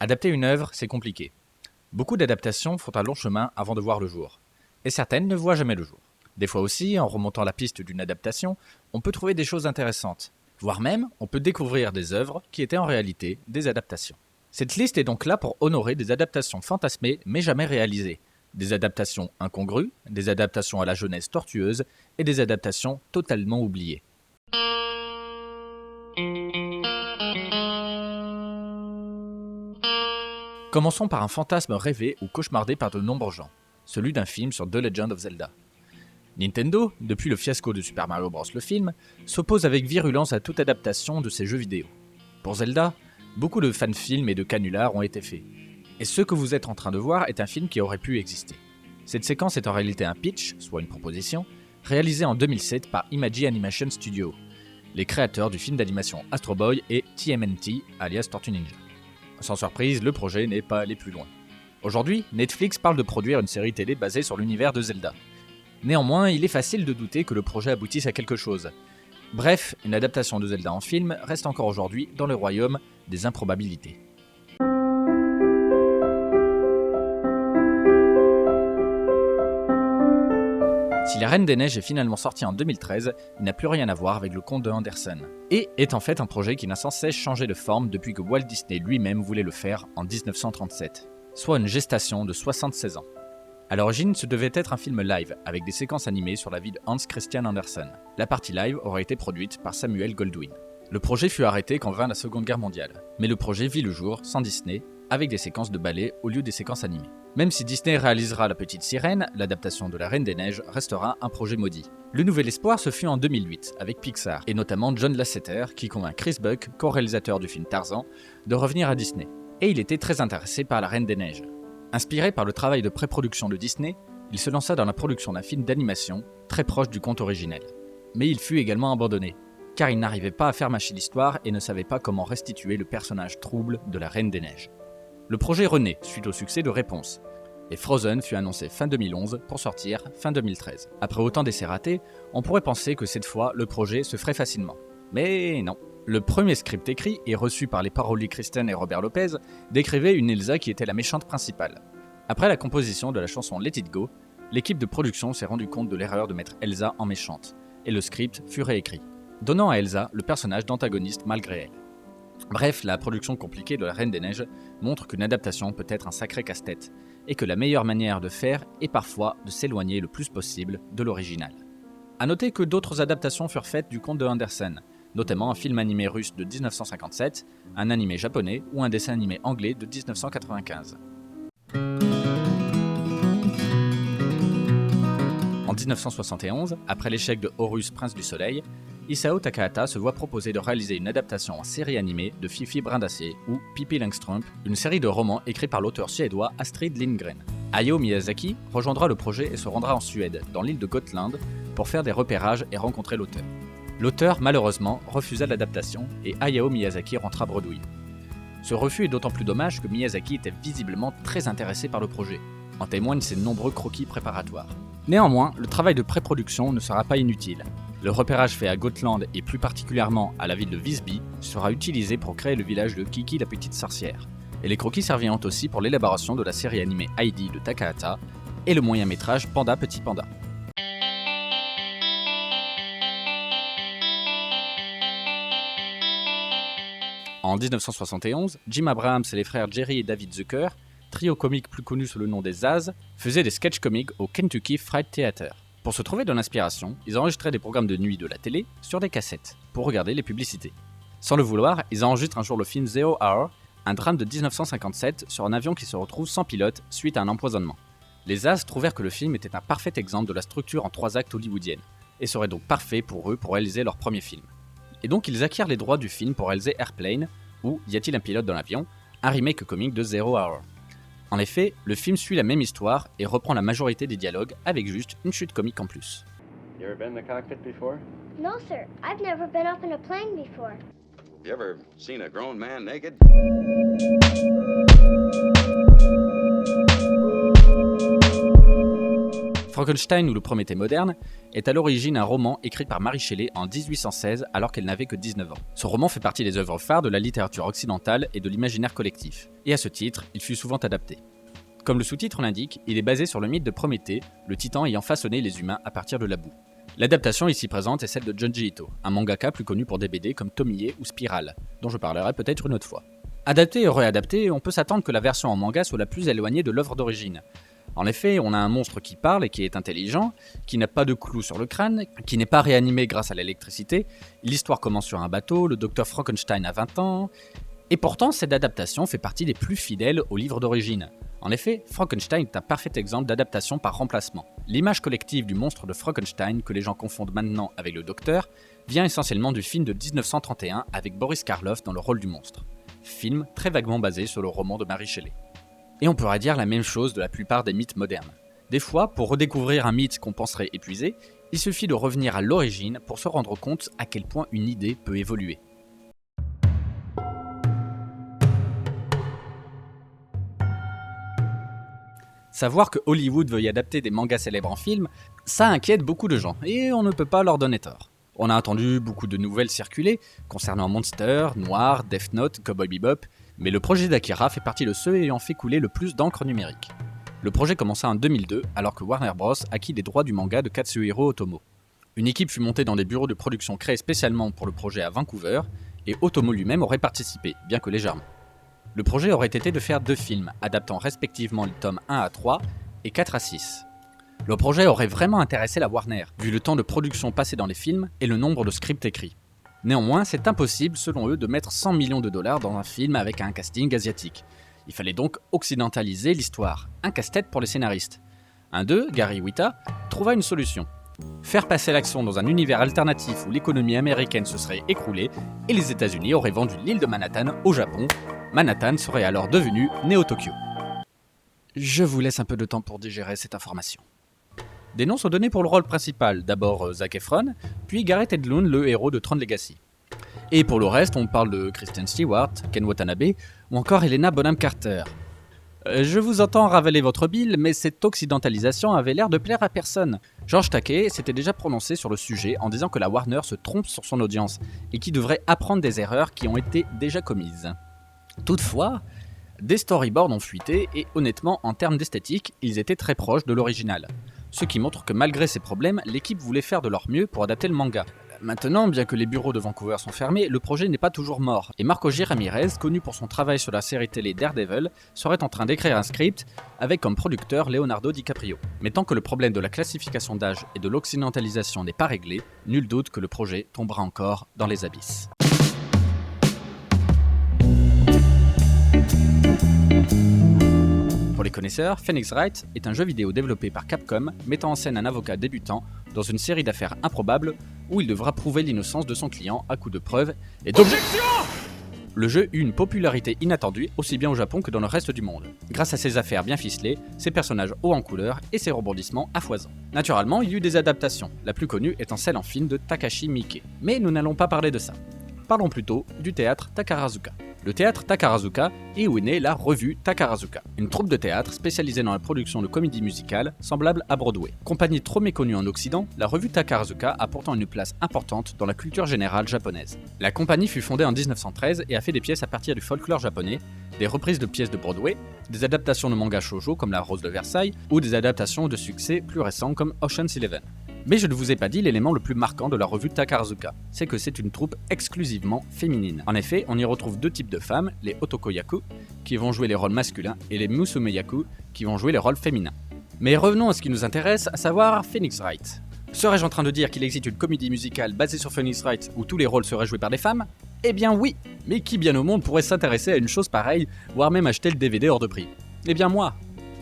Adapter une œuvre, c'est compliqué. Beaucoup d'adaptations font un long chemin avant de voir le jour. Et certaines ne voient jamais le jour. Des fois aussi, en remontant la piste d'une adaptation, on peut trouver des choses intéressantes. Voire même, on peut découvrir des œuvres qui étaient en réalité des adaptations. Cette liste est donc là pour honorer des adaptations fantasmées mais jamais réalisées. Des adaptations incongrues, des adaptations à la jeunesse tortueuse et des adaptations totalement oubliées. Commençons par un fantasme rêvé ou cauchemardé par de nombreux gens, celui d'un film sur The Legend of Zelda. Nintendo, depuis le fiasco de Super Mario Bros. Le film, s'oppose avec virulence à toute adaptation de ses jeux vidéo. Pour Zelda, beaucoup de fan-films et de canulars ont été faits. Et ce que vous êtes en train de voir est un film qui aurait pu exister. Cette séquence est en réalité un pitch, soit une proposition, réalisé en 2007 par Imagi Animation Studio, les créateurs du film d'animation Astro Boy et TMNT, alias Tortue Ninja. Sans surprise, le projet n'est pas allé plus loin. Aujourd'hui, Netflix parle de produire une série télé basée sur l'univers de Zelda. Néanmoins, il est facile de douter que le projet aboutisse à quelque chose. Bref, une adaptation de Zelda en film reste encore aujourd'hui dans le royaume des improbabilités. Si La Reine des Neiges est finalement sortie en 2013, il n'a plus rien à voir avec le conte de Andersen, et est en fait un projet qui n'a sans cesse changé de forme depuis que Walt Disney lui-même voulait le faire en 1937, soit une gestation de 76 ans. A l'origine, ce devait être un film live, avec des séquences animées sur la vie de Hans Christian Andersen. La partie live aurait été produite par Samuel Goldwyn. Le projet fut arrêté quand vint la Seconde Guerre mondiale, mais le projet vit le jour, sans Disney, avec des séquences de ballet au lieu des séquences animées. Même si Disney réalisera La Petite Sirène, l'adaptation de La Reine des Neiges restera un projet maudit. Le nouvel espoir se fut en 2008, avec Pixar, et notamment John Lasseter, qui convainc Chris Buck, co-réalisateur du film Tarzan, de revenir à Disney. Et il était très intéressé par La Reine des Neiges. Inspiré par le travail de pré-production de Disney, il se lança dans la production d'un film d'animation très proche du conte originel. Mais il fut également abandonné, car il n'arrivait pas à faire mâcher l'histoire et ne savait pas comment restituer le personnage trouble de la Reine des Neiges. Le projet renaît suite au succès de Réponse, et Frozen fut annoncé fin 2011 pour sortir fin 2013. Après autant d'essais ratés, on pourrait penser que cette fois le projet se ferait facilement. Mais non. Le premier script écrit et reçu par les paroliers Kristen et Robert Lopez décrivait une Elsa qui était la méchante principale. Après la composition de la chanson Let It Go, l'équipe de production s'est rendu compte de l'erreur de mettre Elsa en méchante, et le script fut réécrit, donnant à Elsa le personnage d'antagoniste malgré elle. Bref, la production compliquée de La Reine des Neiges montre qu'une adaptation peut être un sacré casse-tête, et que la meilleure manière de faire est parfois de s'éloigner le plus possible de l'original. A noter que d'autres adaptations furent faites du conte de Andersen, notamment un film animé russe de 1957, un animé japonais ou un dessin animé anglais de 1995. En 1971, après l'échec de Horus, Prince du Soleil, Isao Takahata se voit proposer de réaliser une adaptation en série animée de Fifi Brin d'Acier ou Pippi Langstrump, une série de romans écrits par l'auteur suédois Astrid Lindgren. Hayao Miyazaki rejoindra le projet et se rendra en Suède, dans l'île de Gotland, pour faire des repérages et rencontrer l'auteur. L'auteur, malheureusement, refusa l'adaptation et Hayao Miyazaki rentra bredouille. Ce refus est d'autant plus dommage que Miyazaki était visiblement très intéressé par le projet. En témoignent ses nombreux croquis préparatoires. Néanmoins, le travail de pré-production ne sera pas inutile. Le repérage fait à Gotland et plus particulièrement à la ville de Visby sera utilisé pour créer le village de Kiki la petite sorcière. Et les croquis serviront aussi pour l'élaboration de la série animée Heidi de Takahata et le moyen-métrage Panda Petit Panda. En 1971, Jim Abrahams et les frères Jerry et David Zucker, trio comique plus connu sous le nom des Zaz, faisaient des sketchs comiques au Kentucky Fried Theater. Pour se trouver de l'inspiration, ils enregistraient des programmes de nuit de la télé sur des cassettes, pour regarder les publicités. Sans le vouloir, ils enregistrent un jour le film Zero Hour, un drame de 1957 sur un avion qui se retrouve sans pilote suite à un empoisonnement. Les Zaz trouvèrent que le film était un parfait exemple de la structure en 3 actes hollywoodienne, et serait donc parfait pour eux pour réaliser leur premier film. Et donc ils acquièrent les droits du film pour réaliser Airplane, ou Y a-t-il un pilote dans l'avion, un remake comique de Zero Hour. En effet, le film suit la même histoire et reprend la majorité des dialogues avec juste une chute comique en plus. You ever been in the cockpit before? No, sir. I've never been up in a plane before. You ever seen a grown man naked? Frankenstein ou le Prométhée moderne est à l'origine un roman écrit par Mary Shelley en 1816 alors qu'elle n'avait que 19 ans. Ce roman fait partie des œuvres phares de la littérature occidentale et de l'imaginaire collectif, et à ce titre, il fut souvent adapté. Comme le sous-titre l'indique, il est basé sur le mythe de Prométhée, le titan ayant façonné les humains à partir de la boue. L'adaptation ici présente est celle de Junji Ito, un mangaka plus connu pour des BD comme Tomie ou Spiral, dont je parlerai peut-être une autre fois. Adapté et réadapté, on peut s'attendre que la version en manga soit la plus éloignée de l'œuvre d'origine. En effet, on a un monstre qui parle et qui est intelligent, qui n'a pas de clous sur le crâne, qui n'est pas réanimé grâce à l'électricité, l'histoire commence sur un bateau, le docteur Frankenstein a 20 ans, et pourtant cette adaptation fait partie des plus fidèles au livre d'origine. En effet, Frankenstein est un parfait exemple d'adaptation par remplacement. L'image collective du monstre de Frankenstein, que les gens confondent maintenant avec le docteur, vient essentiellement du film de 1931 avec Boris Karloff dans le rôle du monstre. Film très vaguement basé sur le roman de Mary Shelley. Et on pourrait dire la même chose de la plupart des mythes modernes. Des fois, pour redécouvrir un mythe qu'on penserait épuisé, il suffit de revenir à l'origine pour se rendre compte à quel point une idée peut évoluer. Savoir que Hollywood veuille adapter des mangas célèbres en film, ça inquiète beaucoup de gens, et on ne peut pas leur donner tort. On a entendu beaucoup de nouvelles circuler concernant Monster, Noir, Death Note, Cowboy Bebop, mais le projet d'Akira fait partie de ceux ayant fait couler le plus d'encre numérique. Le projet commença en 2002 alors que Warner Bros. Acquit les droits du manga de Katsuhiro Otomo. Une équipe fut montée dans des bureaux de production créés spécialement pour le projet à Vancouver, et Otomo lui-même aurait participé, bien que légèrement. Le projet aurait été de faire 2 films, adaptant respectivement les tomes 1 à 3 et 4 à 6. Le projet aurait vraiment intéressé la Warner, vu le temps de production passé dans les films et le nombre de scripts écrits. Néanmoins, c'est impossible selon eux de mettre 100 millions de dollars dans un film avec un casting asiatique. Il fallait donc occidentaliser l'histoire, un casse-tête pour les scénaristes. Un d'eux, Gary Whitta, trouva une solution. Faire passer l'action dans un univers alternatif où l'économie américaine se serait écroulée et les États-Unis auraient vendu l'île de Manhattan au Japon. Manhattan serait alors devenu Néo-Tokyo. Je vous laisse un peu de temps pour digérer cette information. Des noms sont donnés pour le rôle principal, d'abord Zac Efron, puis Gareth Edlund, le héros de Tron Legacy. Et pour le reste, on parle de Kristen Stewart, Ken Watanabe, ou encore Helena Bonham Carter. Je vous entends ravaler votre bile, mais cette occidentalisation avait l'air de plaire à personne. George Takei s'était déjà prononcé sur le sujet en disant que la Warner se trompe sur son audience, et qui devrait apprendre des erreurs qui ont été déjà commises. Toutefois, des storyboards ont fuité, et honnêtement, en termes d'esthétique, ils étaient très proches de l'original. Ce qui montre que malgré ces problèmes, l'équipe voulait faire de leur mieux pour adapter le manga. Maintenant, bien que les bureaux de Vancouver sont fermés, le projet n'est pas toujours mort, et Marco J. Ramirez, connu pour son travail sur la série télé Daredevil, serait en train d'écrire un script avec comme producteur Leonardo DiCaprio. Mais tant que le problème de la classification d'âge et de l'occidentalisation n'est pas réglé, nul doute que le projet tombera encore dans les abysses. Pour les connaisseurs, Phoenix Wright est un jeu vidéo développé par Capcom mettant en scène un avocat débutant dans une série d'affaires improbables où il devra prouver l'innocence de son client à coups de preuves et d'objections. Le jeu eut une popularité inattendue aussi bien au Japon que dans le reste du monde, grâce à ses affaires bien ficelées, ses personnages hauts en couleur et ses rebondissements à foison. Naturellement, il y eut des adaptations, la plus connue étant celle en film de Takashi Miike. Mais nous n'allons pas parler de ça. Parlons plutôt du théâtre Takarazuka. Le théâtre Takarazuka est où est née la revue Takarazuka, une troupe de théâtre spécialisée dans la production de comédies musicales semblables à Broadway. Compagnie trop méconnue en Occident, la revue Takarazuka a pourtant une place importante dans la culture générale japonaise. La compagnie fut fondée en 1913 et a fait des pièces à partir du folklore japonais, des reprises de pièces de Broadway, des adaptations de mangas shoujo comme La Rose de Versailles ou des adaptations de succès plus récents comme Ocean's 11. Mais je ne vous ai pas dit l'élément le plus marquant de la revue Takarazuka, c'est que c'est une troupe exclusivement féminine. En effet, on y retrouve 2 types de femmes, les Otokoyaku, qui vont jouer les rôles masculins, et les Musumeyaku, qui vont jouer les rôles féminins. Mais revenons à ce qui nous intéresse, à savoir Phoenix Wright. Serais-je en train de dire qu'il existe une comédie musicale basée sur Phoenix Wright où tous les rôles seraient joués par des femmes ? Eh bien oui, mais qui bien au monde pourrait s'intéresser à une chose pareille, voire même acheter le DVD hors de prix ? Eh bien moi.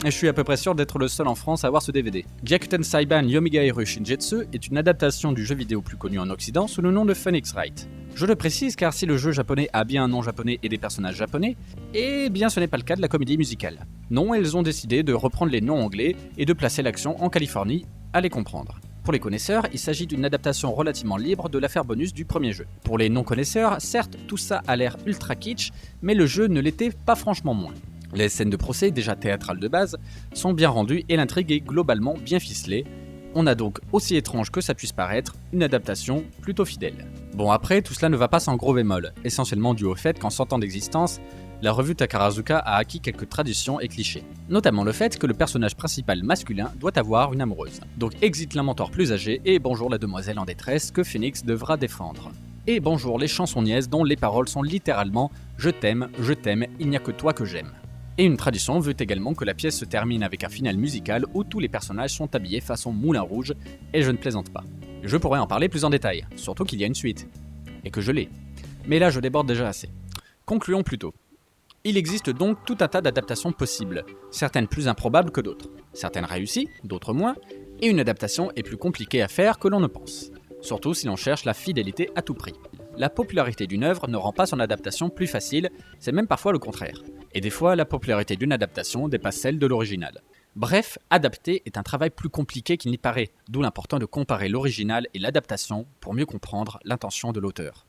Et je suis à peu près sûr d'être le seul en France à avoir ce DVD. Gyakuten Saiban Yomigaeru Shinjetsu est une adaptation du jeu vidéo plus connu en Occident sous le nom de Phoenix Wright. Je le précise car si le jeu japonais a bien un nom japonais et des personnages japonais, eh bien ce n'est pas le cas de la comédie musicale. Non, elles ont décidé de reprendre les noms anglais et de placer l'action en Californie, à les comprendre. Pour les connaisseurs, il s'agit d'une adaptation relativement libre de l'affaire bonus du premier jeu. Pour les non-connaisseurs, certes, tout ça a l'air ultra kitsch, mais le jeu ne l'était pas franchement moins. Les scènes de procès, déjà théâtrales de base, sont bien rendues et l'intrigue est globalement bien ficelée. On a donc, aussi étrange que ça puisse paraître, une adaptation plutôt fidèle. Bon après, tout cela ne va pas sans gros bémol, essentiellement dû au fait qu'en 100 ans d'existence, la revue Takarazuka a acquis quelques traditions et clichés. Notamment le fait que le personnage principal masculin doit avoir une amoureuse. Donc exit l'un mentor plus âgé et bonjour la demoiselle en détresse que Phoenix devra défendre. Et bonjour les chansonniaises dont les paroles sont littéralement « je t'aime, il n'y a que toi que j'aime ». Et une tradition veut également que la pièce se termine avec un final musical où tous les personnages sont habillés façon Moulin Rouge, et je ne plaisante pas. Je pourrais en parler plus en détail, surtout qu'il y a une suite. Et que je l'ai. Mais là je déborde déjà assez. Concluons plutôt. Il existe donc tout un tas d'adaptations possibles, certaines plus improbables que d'autres, certaines réussies, d'autres moins, et une adaptation est plus compliquée à faire que l'on ne pense, surtout si l'on cherche la fidélité à tout prix. La popularité d'une œuvre ne rend pas son adaptation plus facile, c'est même parfois le contraire. Et des fois, la popularité d'une adaptation dépasse celle de l'original. Bref, adapter est un travail plus compliqué qu'il n'y paraît, d'où l'important de comparer l'original et l'adaptation pour mieux comprendre l'intention de l'auteur.